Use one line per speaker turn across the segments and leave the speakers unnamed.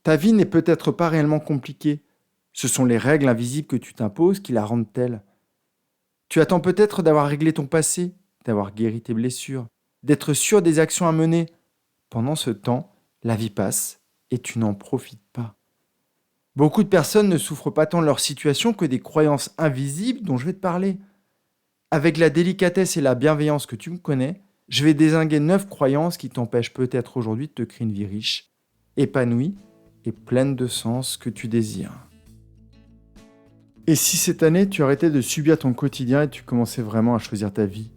Ta vie n'est peut-être pas réellement compliquée. Ce sont les règles invisibles que tu t'imposes qui la rendent telle. Tu attends peut-être d'avoir réglé ton passé, d'avoir guéri tes blessures, d'être sûr des actions à mener. Pendant ce temps, la vie passe et tu n'en profites pas. Beaucoup de personnes ne souffrent pas tant de leur situation que des croyances invisibles dont je vais te parler. Avec la délicatesse et la bienveillance que tu me connais, je vais dézinguer 9 croyances qui t'empêchent peut-être aujourd'hui de te créer une vie riche, épanouie et pleine de sens que tu désires. Et si cette année tu arrêtais de subir ton quotidien et tu commençais vraiment à choisir ta vie?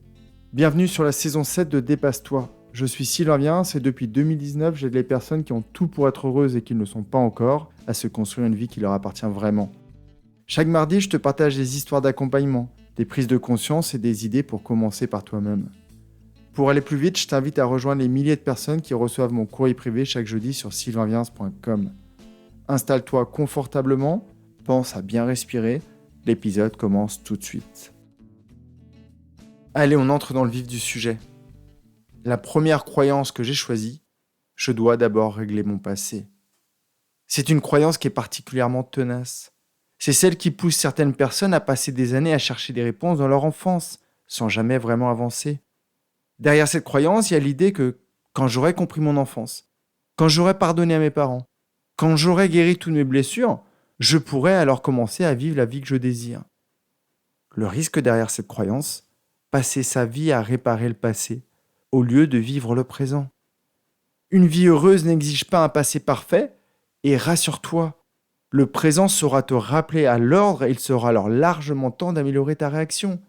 Bienvenue sur la saison 7 de Dépasse-toi. Je suis Sylvain Viens et depuis 2019, j'aide les personnes qui ont tout pour être heureuses et qui ne le sont pas encore à se construire une vie qui leur appartient vraiment. Chaque mardi, je te partage des histoires d'accompagnement, des prises de conscience et des idées pour commencer par toi-même. Pour aller plus vite, je t'invite à rejoindre les milliers de personnes qui reçoivent mon courrier privé chaque jeudi sur sylvainviens.com. Installe-toi confortablement, pense à bien respirer, l'épisode commence tout de suite. Allez, on entre dans le vif du sujet. La première croyance que j'ai choisie, je dois d'abord régler mon passé. C'est une croyance qui est particulièrement tenace. C'est celle qui pousse certaines personnes à passer des années à chercher des réponses dans leur enfance, sans jamais vraiment avancer. Derrière cette croyance, il y a l'idée que quand j'aurai compris mon enfance, quand j'aurai pardonné à mes parents, quand j'aurai guéri toutes mes blessures, je pourrai alors commencer à vivre la vie que je désire. Le risque derrière cette croyance, passer sa vie à réparer le passé, au lieu de vivre le présent. Une vie heureuse n'exige pas un passé parfait, et rassure-toi, le présent saura te rappeler à l'ordre et il sera alors largement temps d'améliorer ta réaction.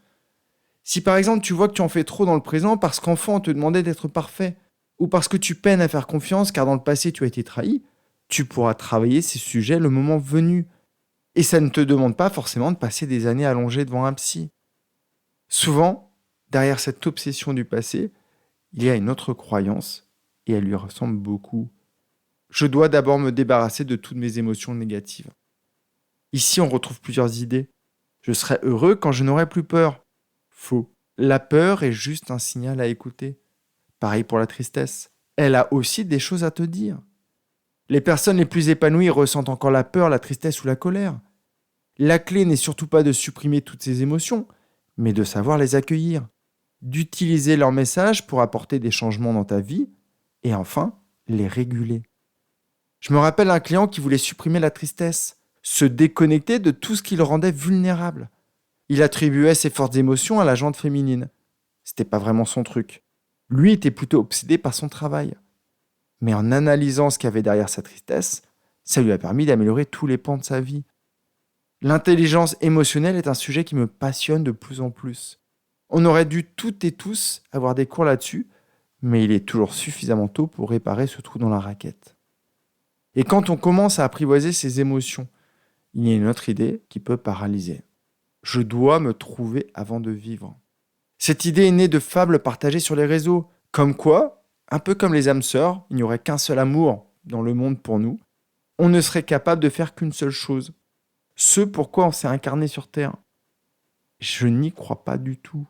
Si par exemple tu vois que tu en fais trop dans le présent parce qu'enfant on te demandait d'être parfait, ou parce que tu peines à faire confiance car dans le passé tu as été trahi, tu pourras travailler ces sujets le moment venu. Et ça ne te demande pas forcément de passer des années allongées devant un psy. Souvent, derrière cette obsession du passé, il y a une autre croyance, et elle lui ressemble beaucoup. Je dois d'abord me débarrasser de toutes mes émotions négatives. Ici, on retrouve plusieurs idées. Je serai heureux quand je n'aurai plus peur. Faux. La peur est juste un signal à écouter. Pareil pour la tristesse. Elle a aussi des choses à te dire. Les personnes les plus épanouies ressentent encore la peur, la tristesse ou la colère. La clé n'est surtout pas de supprimer toutes ces émotions, mais de savoir les accueillir, d'utiliser leurs messages pour apporter des changements dans ta vie, et enfin, les réguler. Je me rappelle un client qui voulait supprimer la tristesse, se déconnecter de tout ce qui le rendait vulnérable. Il attribuait ses fortes émotions à la jante féminine. C'était pas vraiment son truc. Lui était plutôt obsédé par son travail. Mais en analysant ce qu'il y avait derrière sa tristesse, ça lui a permis d'améliorer tous les pans de sa vie. L'intelligence émotionnelle est un sujet qui me passionne de plus en plus. On aurait dû toutes et tous avoir des cours là-dessus, mais il est toujours suffisamment tôt pour réparer ce trou dans la raquette. Et quand on commence à apprivoiser ses émotions, il y a une autre idée qui peut paralyser. Je dois me trouver avant de vivre. Cette idée est née de fables partagées sur les réseaux, comme quoi, un peu comme les âmes sœurs, il n'y aurait qu'un seul amour dans le monde pour nous. On ne serait capable de faire qu'une seule chose. Ce pourquoi on s'est incarné sur Terre. Je n'y crois pas du tout.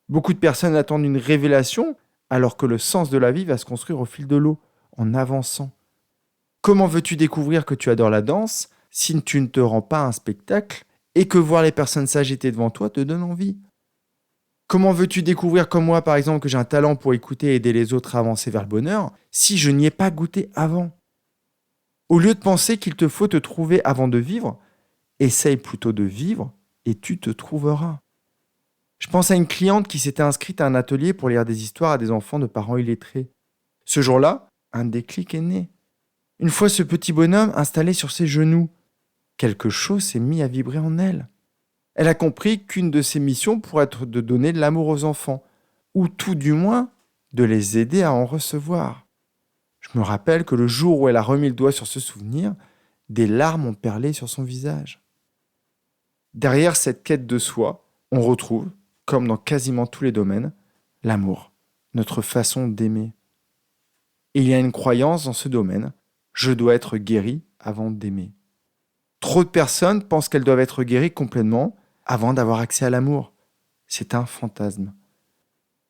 Beaucoup de personnes attendent une révélation, alors que le sens de la vie va se construire au fil de l'eau, en avançant. Comment veux-tu découvrir que tu adores la danse si tu ne te rends pas à un spectacle et que voir les personnes s'agiter devant toi te donne envie? Comment veux-tu découvrir comme moi, par exemple, que j'ai un talent pour écouter et aider les autres à avancer vers le bonheur si je n'y ai pas goûté avant? Au lieu de penser qu'il te faut te trouver avant de vivre, essaye plutôt de vivre et tu te trouveras. Je pense à une cliente qui s'était inscrite à un atelier pour lire des histoires à des enfants de parents illettrés. Ce jour-là, un déclic est né. Une fois ce petit bonhomme installé sur ses genoux, quelque chose s'est mis à vibrer en elle. Elle a compris qu'une de ses missions pourrait être de donner de l'amour aux enfants, ou tout du moins de les aider à en recevoir. Je me rappelle que le jour où elle a remis le doigt sur ce souvenir, des larmes ont perlé sur son visage. Derrière cette quête de soi, on retrouve, comme dans quasiment tous les domaines, l'amour, notre façon d'aimer. Et il y a une croyance dans ce domaine, je dois être guéri avant d'aimer. Trop de personnes pensent qu'elles doivent être guéries complètement avant d'avoir accès à l'amour. C'est un fantasme.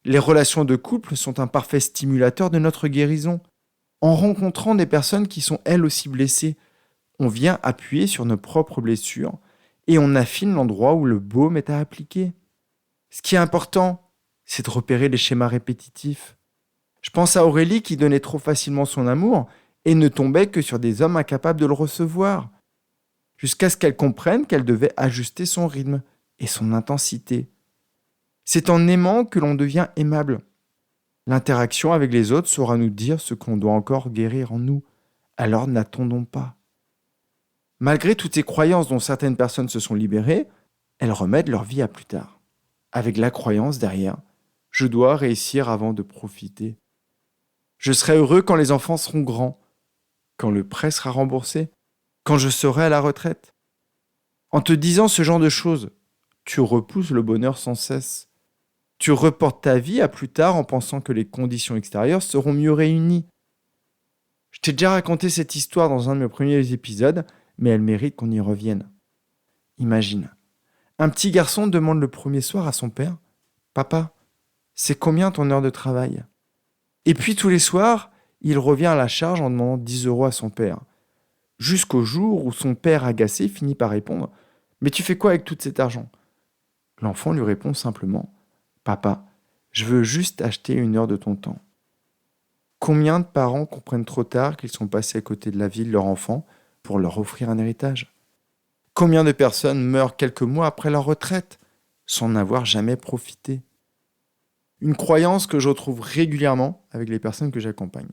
Les relations de couple sont un parfait stimulateur de notre guérison. En rencontrant des personnes qui sont elles aussi blessées, on vient appuyer sur nos propres blessures et on affine l'endroit où le baume est à appliquer. Ce qui est important, c'est de repérer les schémas répétitifs. Je pense à Aurélie qui donnait trop facilement son amour et ne tombait que sur des hommes incapables de le recevoir, jusqu'à ce qu'elle comprenne qu'elle devait ajuster son rythme et son intensité. C'est en aimant que l'on devient aimable. L'interaction avec les autres saura nous dire ce qu'on doit encore guérir en nous, alors n'attendons pas. Malgré toutes ces croyances dont certaines personnes se sont libérées, elles remettent leur vie à plus tard. Avec la croyance derrière, je dois réussir avant de profiter. Je serai heureux quand les enfants seront grands, quand le prêt sera remboursé, quand je serai à la retraite. En te disant ce genre de choses, tu repousses le bonheur sans cesse. Tu reportes ta vie à plus tard en pensant que les conditions extérieures seront mieux réunies. Je t'ai déjà raconté cette histoire dans un de mes premiers épisodes, mais elle mérite qu'on y revienne. Imagine, un petit garçon demande le premier soir à son père « Papa, c'est combien ton heure de travail ?» Et puis tous les soirs, il revient à la charge en demandant 10 € à son père. Jusqu'au jour où son père agacé finit par répondre « Mais tu fais quoi avec tout cet argent ?» L'enfant lui répond simplement « Papa, je veux juste acheter une heure de ton temps. » Combien de parents comprennent trop tard qu'ils sont passés à côté de la vie de leur enfant pour leur offrir un héritage ? Combien de personnes meurent quelques mois après leur retraite sans n'avoir jamais profité ? Une croyance que je retrouve régulièrement avec les personnes que j'accompagne.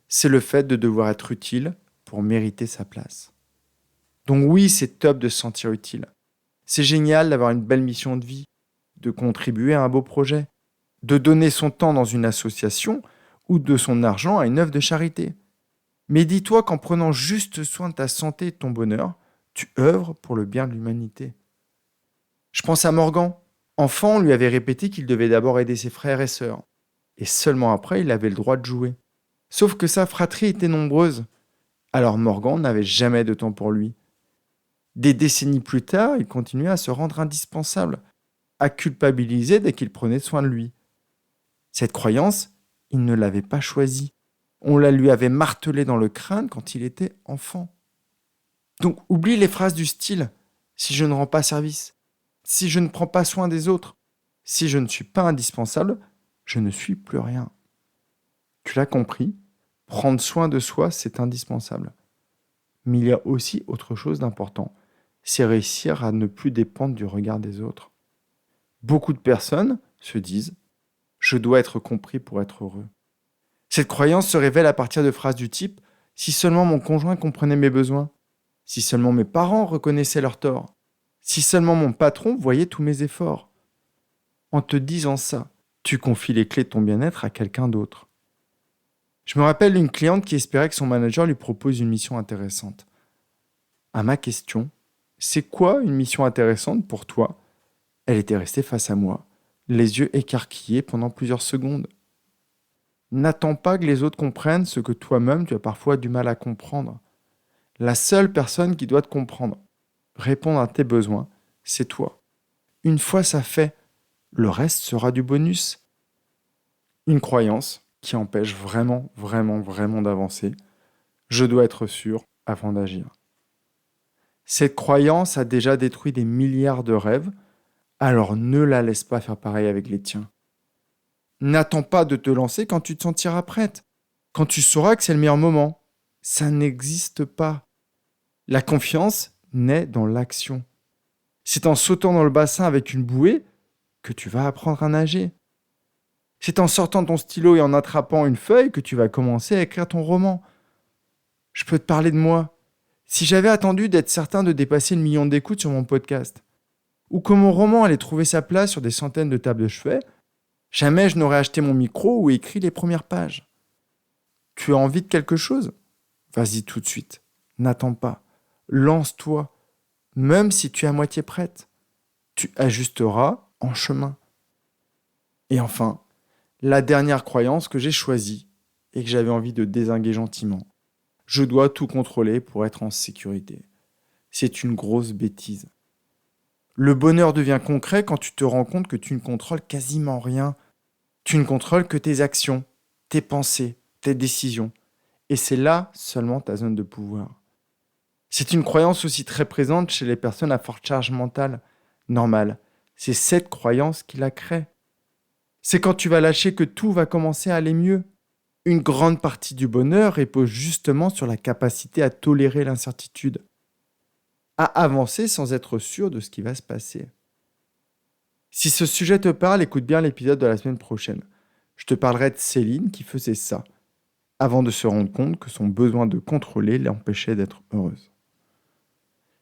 C'est le fait de devoir être utile pour mériter sa place. Donc oui, c'est top de se sentir utile. C'est génial d'avoir une belle mission de vie, de contribuer à un beau projet, de donner son temps dans une association ou de son argent à une œuvre de charité. Mais dis-toi qu'en prenant juste soin de ta santé et de ton bonheur, tu œuvres pour le bien de l'humanité. Je pense à Morgan. Enfant, on lui avait répété qu'il devait d'abord aider ses frères et sœurs. Et seulement après, il avait le droit de jouer. Sauf que sa fratrie était nombreuse. Alors Morgan n'avait jamais de temps pour lui. Des décennies plus tard, il continuait à se rendre indispensable, à culpabiliser dès qu'il prenait soin de lui. Cette croyance, il ne l'avait pas choisie. On la lui avait martelée dans le crâne quand il était enfant. Donc oublie les phrases du style « si je ne rends pas service »,« si je ne prends pas soin des autres »,« si je ne suis pas indispensable, je ne suis plus rien ». Tu l'as compris, prendre soin de soi, c'est indispensable. Mais il y a aussi autre chose d'important, c'est réussir à ne plus dépendre du regard des autres. Beaucoup de personnes se disent « je dois être compris pour être heureux ». Cette croyance se révèle à partir de phrases du type « si seulement mon conjoint comprenait mes besoins », si seulement mes parents reconnaissaient leurs torts, si seulement mon patron voyait tous mes efforts. En te disant ça, tu confies les clés de ton bien-être à quelqu'un d'autre. Je me rappelle d'une cliente qui espérait que son manager lui propose une mission intéressante. À ma question, c'est quoi une mission intéressante pour toi ? Elle était restée face à moi, les yeux écarquillés pendant plusieurs secondes. N'attends pas que les autres comprennent ce que toi-même tu as parfois du mal à comprendre. La seule personne qui doit te comprendre, répondre à tes besoins, c'est toi. Une fois ça fait, le reste sera du bonus. Une croyance qui empêche vraiment d'avancer. Je dois être sûr avant d'agir. Cette croyance a déjà détruit des milliards de rêves, alors ne la laisse pas faire pareil avec les tiens. N'attends pas de te lancer quand tu te sentiras prête, quand tu sauras que c'est le meilleur moment. Ça n'existe pas. La confiance naît dans l'action. C'est en sautant dans le bassin avec une bouée que tu vas apprendre à nager. C'est en sortant ton stylo et en attrapant une feuille que tu vas commencer à écrire ton roman. Je peux te parler de moi. Si j'avais attendu d'être certain de dépasser le million d'écoutes sur mon podcast, ou que mon roman allait trouver sa place sur des centaines de tables de chevet, jamais je n'aurais acheté mon micro ou écrit les premières pages. Tu as envie de quelque chose ? Vas-y tout de suite. N'attends pas. Lance-toi. Même si tu es à moitié prête. Tu ajusteras en chemin. Et enfin, la dernière croyance que j'ai choisie et que j'avais envie de dézinguer gentiment. Je dois tout contrôler pour être en sécurité. C'est une grosse bêtise. Le bonheur devient concret quand tu te rends compte que tu ne contrôles quasiment rien. Tu ne contrôles que tes actions, tes pensées, tes décisions. Et c'est là seulement ta zone de pouvoir. C'est une croyance aussi très présente chez les personnes à forte charge mentale. Normal, c'est cette croyance qui la crée. C'est quand tu vas lâcher que tout va commencer à aller mieux. Une grande partie du bonheur repose justement sur la capacité à tolérer l'incertitude, à avancer sans être sûr de ce qui va se passer. Si ce sujet te parle, écoute bien l'épisode de la semaine prochaine. Je te parlerai de Céline qui faisait ça, avant de se rendre compte que son besoin de contrôler l'empêchait d'être heureuse.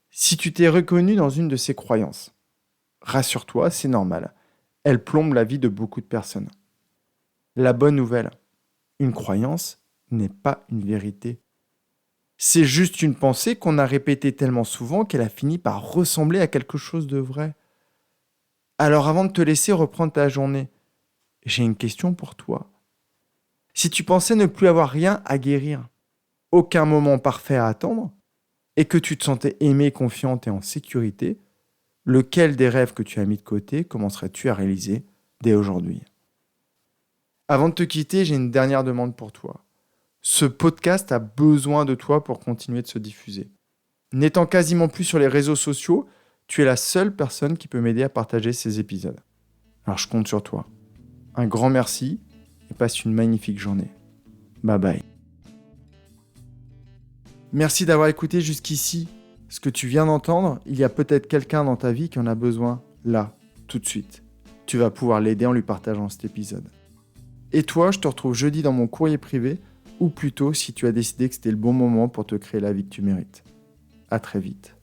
Si tu t'es reconnu dans une de ces croyances, rassure-toi, c'est normal. Elle plombe la vie de beaucoup de personnes. La bonne nouvelle, une croyance n'est pas une vérité. C'est juste une pensée qu'on a répétée tellement souvent qu'elle a fini par ressembler à quelque chose de vrai. Alors avant de te laisser reprendre ta journée, j'ai une question pour toi. Si tu pensais ne plus avoir rien à guérir, aucun moment parfait à attendre, et que tu te sentais aimée, confiante et en sécurité, lequel des rêves que tu as mis de côté commencerais-tu à réaliser dès aujourd'hui ? Avant de te quitter, j'ai une dernière demande pour toi. Ce podcast a besoin de toi pour continuer de se diffuser. N'étant quasiment plus sur les réseaux sociaux, tu es la seule personne qui peut m'aider à partager ces épisodes. Alors je compte sur toi. Un grand merci et passe une magnifique journée. Bye bye. Merci d'avoir écouté jusqu'ici. Ce que tu viens d'entendre, il y a peut-être quelqu'un dans ta vie qui en a besoin, là, tout de suite. Tu vas pouvoir l'aider en lui partageant cet épisode. Et toi, je te retrouve jeudi dans mon courrier privé, ou plutôt si tu as décidé que c'était le bon moment pour te créer la vie que tu mérites. À très vite.